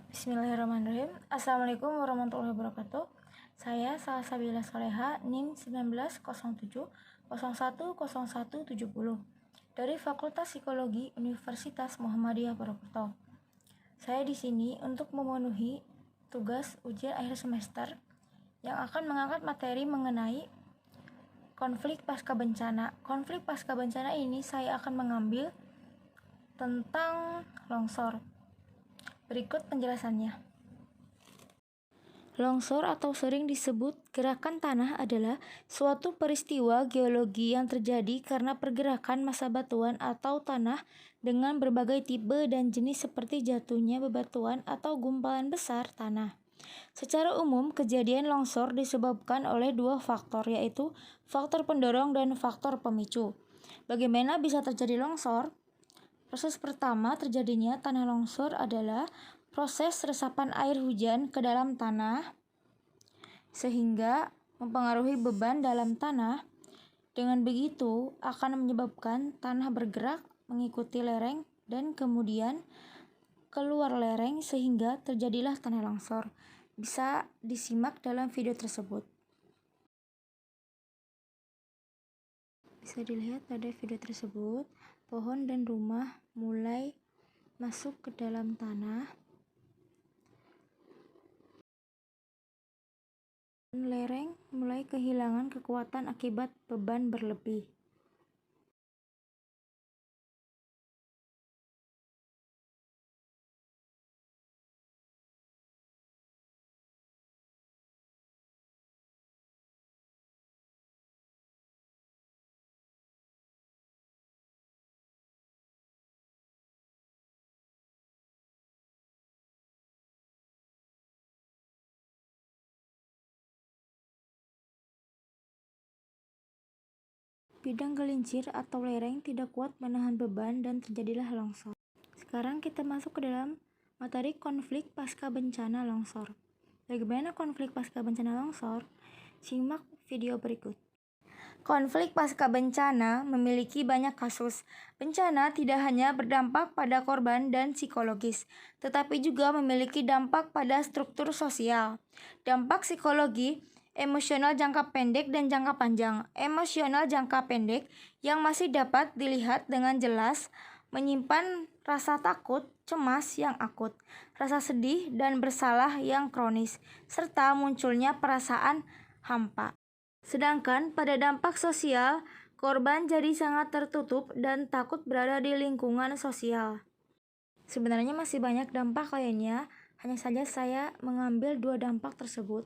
Bismillahirrahmanirrahim. Assalamualaikum warahmatullahi wabarakatuh. Saya Salsabila Soleha, NIM 1907010170 dari Fakultas Psikologi Universitas Muhammadiyah Purwokerto. Saya di sini untuk memenuhi tugas ujian akhir semester yang akan mengangkat materi mengenai konflik pasca bencana. Konflik pasca bencana ini saya akan mengambil tentang longsor. Berikut penjelasannya. Longsor atau sering disebut gerakan tanah adalah suatu peristiwa geologi yang terjadi karena pergerakan massa batuan atau tanah dengan berbagai tipe dan jenis seperti jatuhnya bebatuan atau gumpalan besar tanah. Secara umum, kejadian longsor disebabkan oleh dua faktor, yaitu faktor pendorong dan faktor pemicu. Bagaimana bisa terjadi longsor? Proses pertama terjadinya tanah longsor adalah proses resapan air hujan ke dalam tanah sehingga mempengaruhi beban dalam tanah. Dengan begitu akan menyebabkan tanah bergerak mengikuti lereng dan kemudian keluar lereng sehingga terjadilah tanah longsor. Bisa disimak dalam video tersebut. Bisa dilihat pada video tersebut, pohon dan rumah mulai masuk ke dalam tanah. Lereng mulai kehilangan kekuatan akibat beban berlebih. Bidang gelincir atau lereng tidak kuat menahan beban dan terjadilah longsor. Sekarang kita masuk ke dalam materi konflik pasca bencana longsor. Bagaimana konflik pasca bencana longsor? Simak video berikut. Konflik pasca bencana memiliki banyak kasus. Bencana tidak hanya berdampak pada korban dan psikologis, tetapi juga memiliki dampak pada struktur sosial. Dampak psikologi, emosional jangka pendek dan jangka panjang. Emosional jangka pendek yang masih dapat dilihat dengan jelas menyimpan rasa takut, cemas yang akut, rasa sedih dan bersalah yang kronis, serta munculnya perasaan hampa. Sedangkan pada dampak sosial, korban jadi sangat tertutup dan takut berada di lingkungan sosial. Sebenarnya masih banyak dampak lainnya, hanya saja saya mengambil dua dampak tersebut.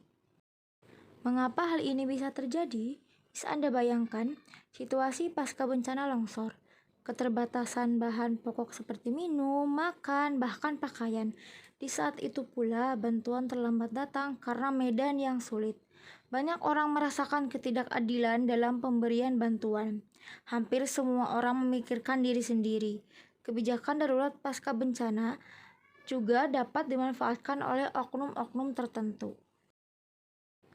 Mengapa hal ini bisa terjadi? Bisa Anda bayangkan situasi pasca bencana longsor. Keterbatasan bahan pokok seperti minum, makan, bahkan pakaian. Di saat itu pula bantuan terlambat datang karena medan yang sulit. Banyak orang merasakan ketidakadilan dalam pemberian bantuan. Hampir semua orang memikirkan diri sendiri. Kebijakan darurat pasca bencana juga dapat dimanfaatkan oleh oknum-oknum tertentu.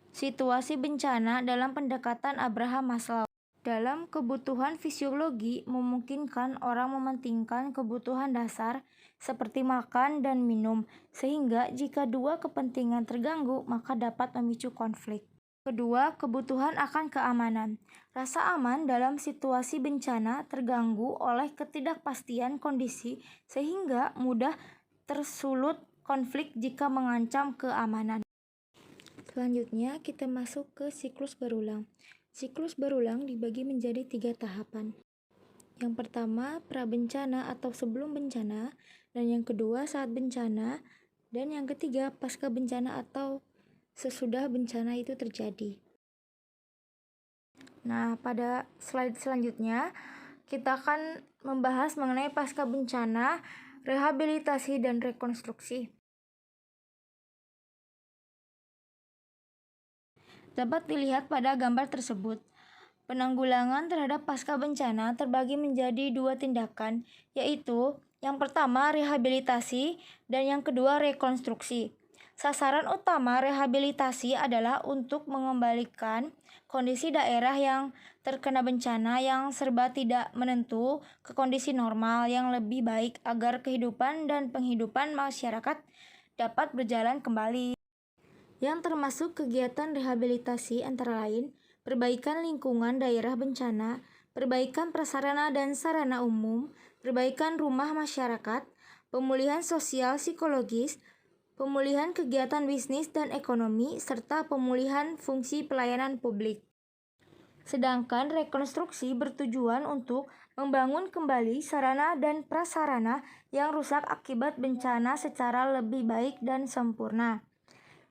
Situasi bencana dalam pendekatan Abraham Maslow. Dalam kebutuhan fisiologi memungkinkan orang mementingkan kebutuhan dasar seperti makan dan minum, sehingga jika dua kepentingan terganggu maka dapat memicu konflik. Kedua, kebutuhan akan keamanan. Rasa aman dalam situasi bencana terganggu oleh ketidakpastian kondisi sehingga mudah tersulut konflik jika mengancam keamanan. Selanjutnya kita masuk ke siklus berulang. Siklus berulang dibagi menjadi 3 tahapan. Yang pertama prabencana atau sebelum bencana, dan yang kedua saat bencana, dan yang ketiga pasca bencana atau sesudah bencana itu terjadi. Nah, pada slide selanjutnya kita akan membahas mengenai pasca bencana, rehabilitasi dan rekonstruksi. Dapat dilihat pada gambar tersebut. Penanggulangan terhadap pasca bencana terbagi menjadi 2 tindakan, yaitu yang pertama rehabilitasi dan yang kedua rekonstruksi. Sasaran utama rehabilitasi adalah untuk mengembalikan kondisi daerah yang terkena bencana yang serba tidak menentu ke kondisi normal yang lebih baik agar kehidupan dan penghidupan masyarakat dapat berjalan kembali. Yang termasuk kegiatan rehabilitasi antara lain perbaikan lingkungan daerah bencana, perbaikan prasarana dan sarana umum, perbaikan rumah masyarakat, pemulihan sosial psikologis, pemulihan kegiatan bisnis dan ekonomi, serta pemulihan fungsi pelayanan publik. Sedangkan rekonstruksi bertujuan untuk membangun kembali sarana dan prasarana yang rusak akibat bencana secara lebih baik dan sempurna.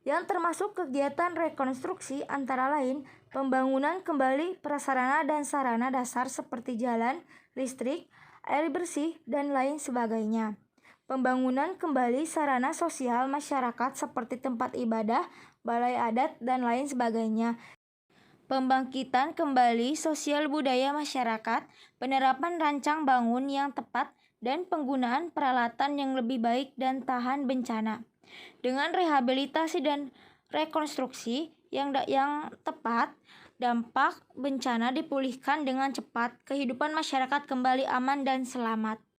Yang termasuk kegiatan rekonstruksi antara lain pembangunan kembali prasarana dan sarana dasar seperti jalan, listrik, air bersih, dan lain sebagainya. Pembangunan kembali sarana sosial masyarakat seperti tempat ibadah, balai adat, dan lain sebagainya. Pembangkitan kembali sosial budaya masyarakat, penerapan rancang bangun yang tepat, dan penggunaan peralatan yang lebih baik dan tahan bencana. Dengan rehabilitasi dan rekonstruksi yang tepat, dampak bencana dipulihkan dengan cepat, kehidupan masyarakat kembali aman dan selamat.